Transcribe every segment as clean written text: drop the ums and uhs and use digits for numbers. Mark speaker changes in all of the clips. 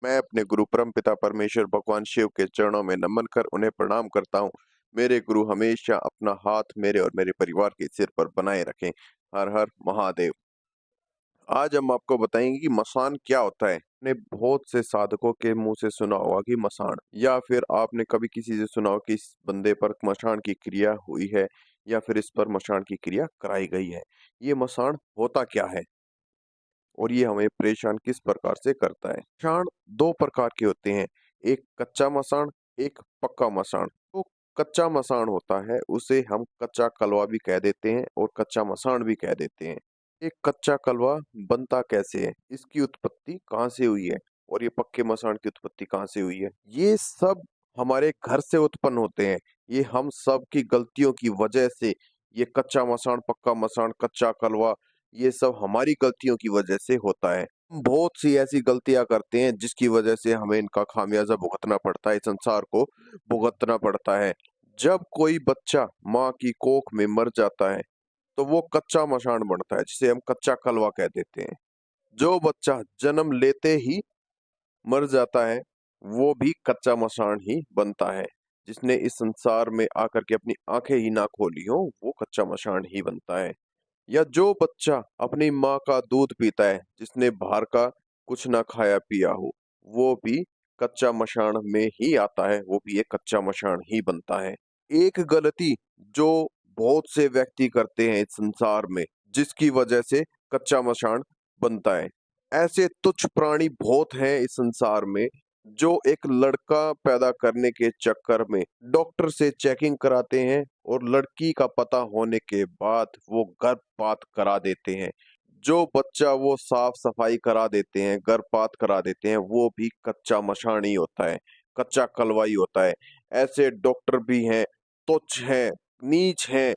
Speaker 1: मैं अपने गुरु परमपिता परमेश्वर भगवान शिव के चरणों में नमन कर उन्हें प्रणाम करता हूँ। मेरे गुरु हमेशा अपना हाथ मेरे और मेरे परिवार के सिर पर बनाए रखें। हर हर महादेव। आज हम आपको बताएंगे कि मसान क्या होता है। आपने बहुत से साधकों के मुंह से सुना होगा कि मसान, या फिर आपने कभी किसी से सुना हो कि इस बंदे पर मसान की क्रिया हुई है, या फिर इस पर मसान की क्रिया कराई गई है। ये मसान होता क्या है और ये हमें परेशान किस प्रकार से करता है। मसान दो प्रकार के होते हैं, एक कच्चा मसान, एक पक्का मसान। तो कच्चा मसान होता है उसे हम कच्चा कलवा भी कह देते हैं और कच्चा मसान भी कह देते हैं। एक कच्चा कलवा बनता कैसे है, इसकी उत्पत्ति कहाँ से हुई है, और ये पक्के मसान की उत्पत्ति कहाँ से हुई है, ये सब हमारे घर से उत्पन्न होते हैं। ये हम सब की गलतियों की वजह से ये कच्चा मसान, पक्का मसान, कच्चा कलवा, ये सब हमारी गलतियों की वजह से होता है। हम बहुत सी ऐसी गलतियां करते हैं जिसकी वजह से हमें इनका खामियाजा भुगतना पड़ता है, संसार को भुगतना पड़ता है। जब कोई बच्चा माँ की कोख में मर जाता है तो वो कच्चा मसान बनता है, जिसे हम कच्चा कलवा कह देते हैं। जो बच्चा जन्म लेते ही मर जाता है वो भी कच्चा मसान ही बनता है। जिसने इस संसार में आकर के अपनी आंखें ही ना खोली हो वो कच्चा मसान ही बनता है। या जो बच्चा अपनी माँ का दूध पीता है, जिसने बाहर का कुछ ना खाया पिया हो, वो भी कच्चा मशान में ही आता है, वो भी एक कच्चा मशान ही बनता है। एक गलती जो बहुत से व्यक्ति करते हैं इस संसार में, जिसकी वजह से कच्चा मशान बनता है। ऐसे तुच्छ प्राणी बहुत हैं इस संसार में, जो एक लड़का पैदा करने के चक्कर में डॉक्टर से चेकिंग कराते हैं और लड़की का पता होने के बाद वो गर्भपात करा देते हैं। जो बच्चा वो साफ सफाई करा देते हैं, गर्भपात करा देते हैं, वो भी कच्चा मशान ही होता है, कच्चा कलवा ही होता है। ऐसे डॉक्टर भी हैं, तुच्छ हैं, नीच हैं,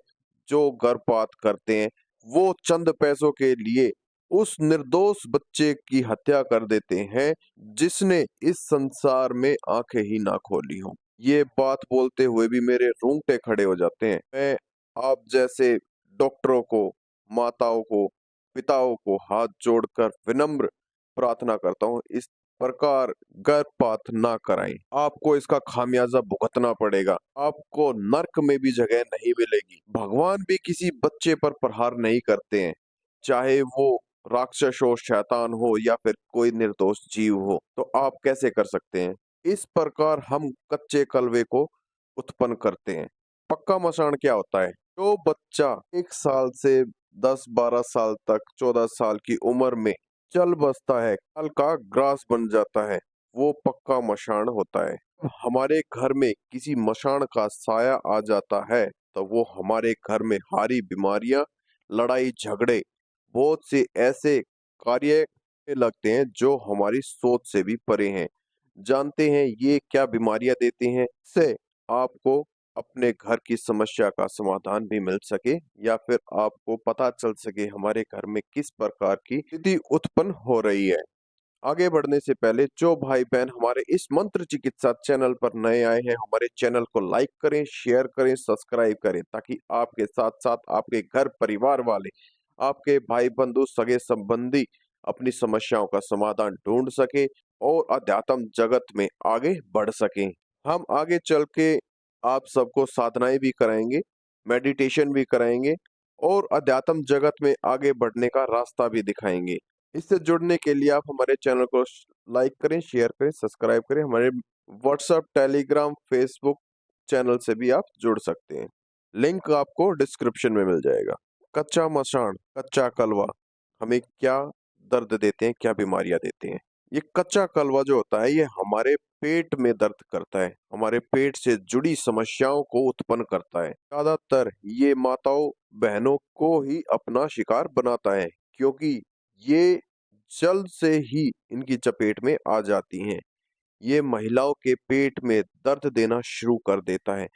Speaker 1: जो गर्भपात करते हैं। वो चंद पैसों के लिए उस निर्दोष बच्चे की हत्या कर देते हैं जिसने इस संसार में आंखें ही ना खोली हों। ये बात बोलते हुए भी मेरे रोंगटे खड़े हो जाते हैं। मैं आप जैसे डॉक्टरों को, माताओं को, पिताओं को हाथ जोड़कर विनम्र प्रार्थना करता हूँ, इस प्रकार गर्भपात ना कराएं। आपको इसका खामियाजा भुगतना पड़ेगा। आपको नर्क में भी जगह नहीं मिलेगी। भगवान भी किसी बच्चे पर प्रहार नहीं करते हैं, चाहे वो राक्षस हो, शैतान हो, या फिर कोई निर्दोष जीव हो। तो आप कैसे कर सकते हैं? इस प्रकार हम कच्चे कलवे को उत्पन्न करते हैं। पक्का मसान क्या होता है? जो बच्चा 1 साल से 10-12 साल तक, 14 साल की उम्र में चल बसता है, कल का ग्रास बन जाता है, वो पक्का मसान होता है। हमारे घर में किसी मसान का साया आ जाता है तो वो हमारे घर में हारी बीमारियां, लड़ाई झगड़े, बहुत से ऐसे कार्य लगते हैं जो हमारी सोच से भी परे हैं। जानते हैं ये क्या बीमारियां देते हैं? इससे आपको अपने घर की समस्या का समाधान भी मिल सके, या फिर आपको पता चल सके हमारे घर में किस प्रकार की स्थिति उत्पन्न हो रही है। आगे बढ़ने से पहले जो भाई बहन हमारे इस मंत्र चिकित्सा चैनल पर नए आए हैं, हमारे चैनल को लाइक करें, शेयर करें, सब्सक्राइब करें, ताकि आपके साथ साथ आपके घर परिवार वाले, आपके भाई बंधु, सगे संबंधी अपनी समस्याओं का समाधान ढूंढ सके और अध्यात्म जगत में आगे बढ़ सकें। हम आगे चल के आप सबको साधनाएं भी कराएंगे, मेडिटेशन भी कराएंगे और अध्यात्म जगत में आगे बढ़ने का रास्ता भी दिखाएंगे। इससे जुड़ने के लिए आप हमारे चैनल को लाइक करें, शेयर करें, सब्सक्राइब करें। हमारे व्हाट्सएप, टेलीग्राम, फेसबुक चैनल से भी आप जुड़ सकते हैं। लिंक आपको डिस्क्रिप्शन में मिल जाएगा। कच्चा मसान, कच्चा कलवा हमें क्या दर्द देते हैं, क्या बीमारियां देते हैं? ये कच्चा कलवा जो होता है ये हमारे पेट में दर्द करता है, हमारे पेट से जुड़ी समस्याओं को उत्पन्न करता है। ज्यादातर ये माताओं बहनों को ही अपना शिकार बनाता है, क्योंकि ये जल्द से ही इनकी चपेट में आ जाती हैं। ये महिलाओं के पेट में दर्द देना शुरू कर देता है।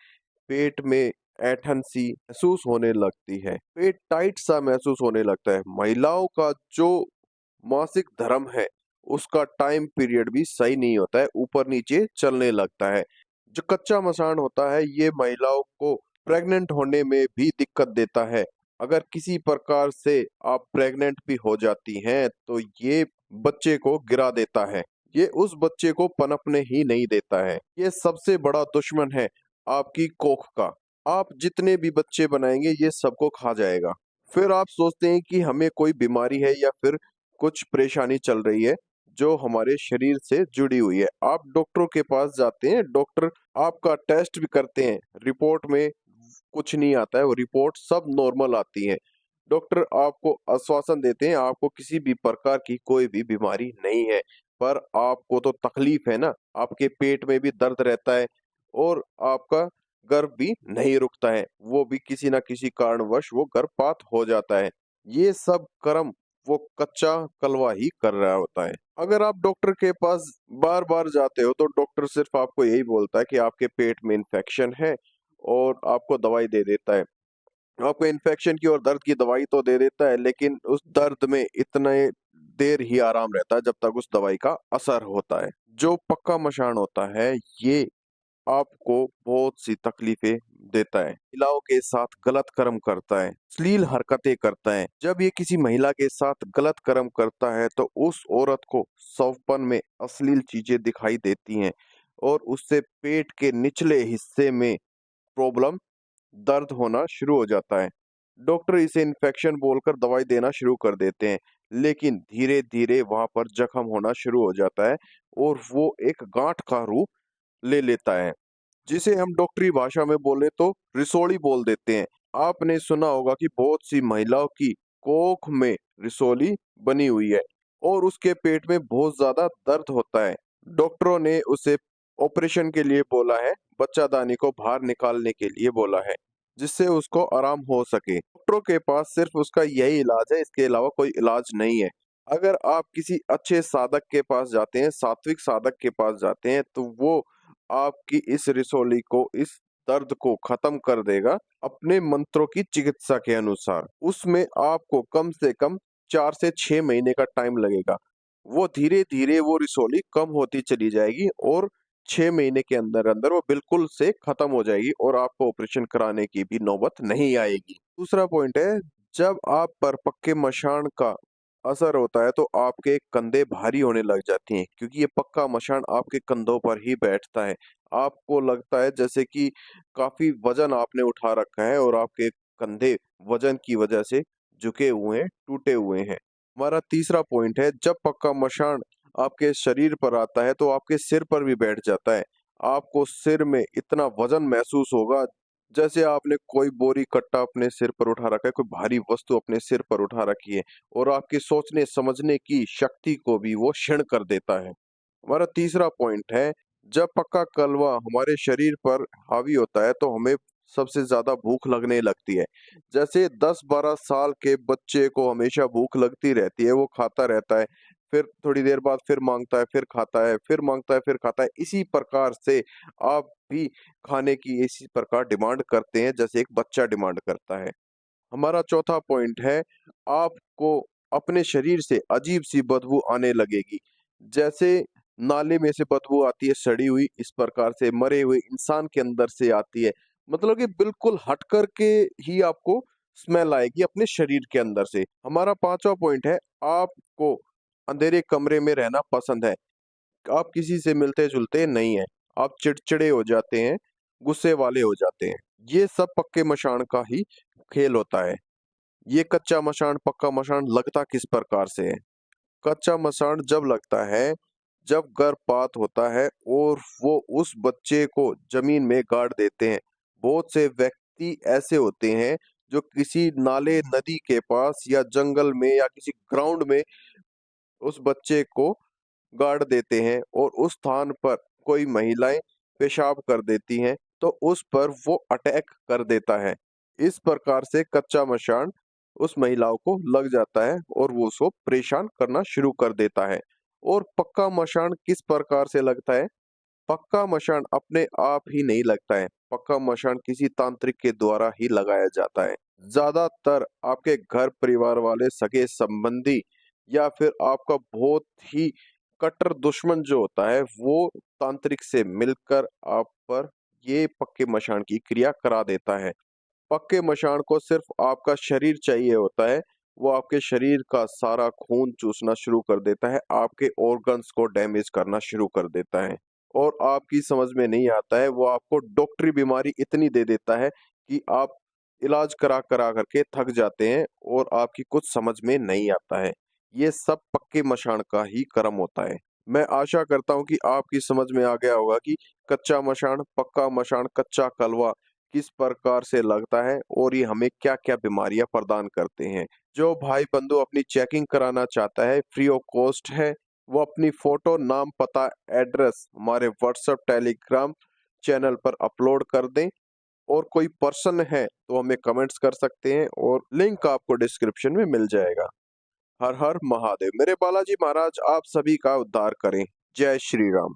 Speaker 1: पेट में ऐंठन सी महसूस होने लगती है, पेट टाइट सा महसूस होने लगता है। महिलाओं का जो मासिक धर्म है उसका टाइम पीरियड भी सही नहीं होता है, ऊपर नीचे चलने लगता है। जो कच्चा मसान होता है ये महिलाओं को प्रेग्नेंट होने में भी दिक्कत देता है। अगर किसी प्रकार से आप प्रेग्नेंट भी हो जाती हैं तो ये बच्चे को गिरा देता है। ये उस बच्चे को पनपने ही नहीं देता है। ये सबसे बड़ा दुश्मन है आपकी कोख का। आप जितने भी बच्चे बनाएँगे ये सबको खा जाएगा। फिर आप सोचते हैं कि हमें कोई बीमारी है या फिर कुछ परेशानी चल रही है जो हमारे शरीर से जुड़ी हुई है। आप डॉक्टरों के पास जाते हैं, डॉक्टर आपका टेस्ट भी करते हैं, रिपोर्ट में कुछ नहीं आता है, वो रिपोर्ट सब नॉर्मल आती है। डॉक्टर आपको आश्वासन देते हैं, आपको किसी भी प्रकार की कोई भी बीमारी नहीं है, पर आपको तो तकलीफ है ना, आपके पेट में भी दर्द रहता है और आपका गर्भ भी नहीं रुकता है, वो भी किसी न किसी कारणवश वो गर्भपात हो जाता है। ये सब कर्म वो कच्चा कलवा ही कर रहा होता है। अगर आप डॉक्टर के पास बार-बार जाते हो तो डॉक्टर सिर्फ आपको यही बोलता है कि आपके पेट में इन्फेक्शन है और आपको दवाई दे देता है। आपको इन्फेक्शन की और दर्द की दवाई तो दे देता है, लेकिन उस दर्द में इतने देर ही आराम रहता है जब तक उस दवाई का असर होता है। जो पक्का मशान होता है, ये आपको बहुत सी तकलीफें देता है। महिलाओं के साथ गलत कर्म करता है, अश्लील हरकतें करता है। जब ये किसी महिला के साथ गलत कर्म करता है, तो उस औरत को स्वप्न में अश्लील चीजें दिखाई देती हैं और उससे पेट के निचले हिस्से में प्रॉब्लम दर्द होना शुरू हो जाता है। डॉक्टर इसे इन्फेक्शन बोलकर दवाई देना शुरू कर देते हैं, लेकिन धीरे-धीरे वहाँ पर जख्म होना शुरू हो जाता है और वो एक गाँठ का रूप ले लेता है, जिसे हम डॉक्टरी भाषा में बोले तो रिसोली बोल देते हैं। आपने सुना होगा कि बहुत सी महिलाओं की कोख में रिसोली बनी हुई है और उसके पेट में बहुत ज़्यादा दर्द होता है। डॉक्टरों ने उसे ऑपरेशन के लिए बोला है, बच्चादानी को बाहर निकालने के लिए बोला है, जिससे उसको आराम हो सके। डॉक्टरों के पास सिर्फ उसका यही इलाज है, इसके अलावा कोई इलाज नहीं है। अगर आप किसी अच्छे साधक के पास जाते हैं, सात्विक साधक के पास जाते हैं, तो वो आपकी इस रिसोली को, इस दर्द को खत्म कर देगा अपने मंत्रों की चिकित्सा के अनुसार। उसमें आपको कम से कम 4 से 6 महीने का टाइम लगेगा। वो धीरे-धीरे वो रिसोली कम होती चली जाएगी और 6 महीने के अंदर-अंदर वो बिल्कुल से खत्म हो जाएगी और आपको ऑपरेशन कराने की भी नौबत नहीं आएगी। दूसरा पॉइंट है, जब आप पर पक्के मशान का असर होता है तो आपके कंधे भारी होने लग जाती हैं, क्योंकि ये पक्का मशान आपके कंधों पर ही बैठता है। आपको लगता है जैसे कि काफ़ी वज़न आपने उठा रखा है और आपके कंधे वज़न की वज़ह से झुके हुए हैं, टूटे हुए हैं। हमारा तीसरा पॉइंट है, जब पक्का मशान आपके शरीर पर आता है तो आपके सिर पर भी बैठ जाता है। आपको सिर में इतना वज़न महसूस होगा जैसे आपने कोई बोरी कट्टा अपने सिर पर उठा रखा है, कोई भारी वस्तु अपने सिर पर उठा रखी है और आपकी सोचने समझने की शक्ति को भी वो क्षीण कर देता है। हमारा तीसरा पॉइंट है, जब पक्का कलवा हमारे शरीर पर हावी होता है तो हमें सबसे ज़्यादा भूख लगने लगती है। जैसे 10-12 साल के बच्चे को हमेशा भूख लगती रहती है, वो खाता रहता है, फिर थोड़ी देर बाद फिर माँगता है, फिर खाता है, फिर माँगता है, फिर खाता है। इसी प्रकार से आप भी खाने की इसी प्रकार डिमांड करते हैं जैसे एक बच्चा डिमांड करता है। हमारा चौथा पॉइंट है, आपको अपने शरीर से अजीब-सी बदबू आने लगेगी। जैसे नाले में से बदबू आती है सड़ी हुई, इस प्रकार से मरे हुए इंसान के अंदर से आती है। मतलब कि बिल्कुल हट कर के ही आपको स्मेल आएगी अपने शरीर के अंदर से। हमारा 5वां पॉइंट है, आपको अंधेरे कमरे में रहना पसंद है। आप किसी से मिलते-जुलते नहीं हैं। आप चिड़चिड़े हो जाते हैं, गुस्से वाले हो जाते हैं। ये सब पक्के मशान का ही खेल होता है। ये कच्चा मशान, पक्का मशान लगता किस प्रकार से है? कच्चा मसान जब लगता है, जब गर्भपात होता है और वो उस बच्चे को ज़मीन में गाड़ देते हैं। बहुत से व्यक्ति ऐसे होते हैं, जो किसी नाले, नदी के पास या जंगल में या किसी ग्राउंड में उस बच्चे को गाड़ देते हैं और उस स्थान पर कोई महिलाएँ पेशाब कर देती हैं, तो उस पर वो अटैक कर देता है। इस प्रकार से कच्चा मशान उस महिलाओं को लग जाता है और वो उसको परेशान करना शुरू कर देता है। और पक्का मशान किस प्रकार से लगता है? पक्का मशान अपने आप ही नहीं लगता है, पक्का मशान किसी तांत्रिक के द्वारा ही लगाया जाता है। ज़्यादातर आपके घर परिवार वाले, सगे-संबंधी या फिर आपका बहुत ही कट्टर दुश्मन जो होता है, वो तांत्रिक से मिलकर आप पर ये पक्के मशान की क्रिया करा देता है। पक्के मशान को सिर्फ़ आपका शरीर चाहिए होता है, वो आपके शरीर का सारा खून चूसना शुरू कर देता है, आपके ऑर्गन्स को डैमेज करना शुरू कर देता है और आपकी समझ में नहीं आता है, वो आपको डॉक्टरी बीमारी इतनी दे देता है कि आप इलाज करा करके थक जाते हैं और आपकी कुछ समझ में नहीं आता है। ये सब पक्के मशान का ही कर्म होता है। मैं आशा करता हूँ कि आपकी समझ में आ गया होगा कि कच्चा मशान, पक्का मशान, कच्चा कलवा किस प्रकार से लगता है और ये हमें क्या-क्या बीमारियाँ प्रदान करते हैं। जो भाई-बंधु अपनी चेकिंग कराना चाहता है, फ्री ऑफ कॉस्ट है, वो अपनी फ़ोटो, नाम, पता, एड्रेस हमारे व्हाट्सएप, टेलीग्राम चैनल पर अपलोड कर दें और कोई पर्सन है तो हमें कमेंट्स कर सकते हैं और लिंक आपको डिस्क्रिप्शन में मिल जाएगा। हर हर महादेव! मेरे बालाजी महाराज आप सभी का उद्धार करें। जय श्री राम।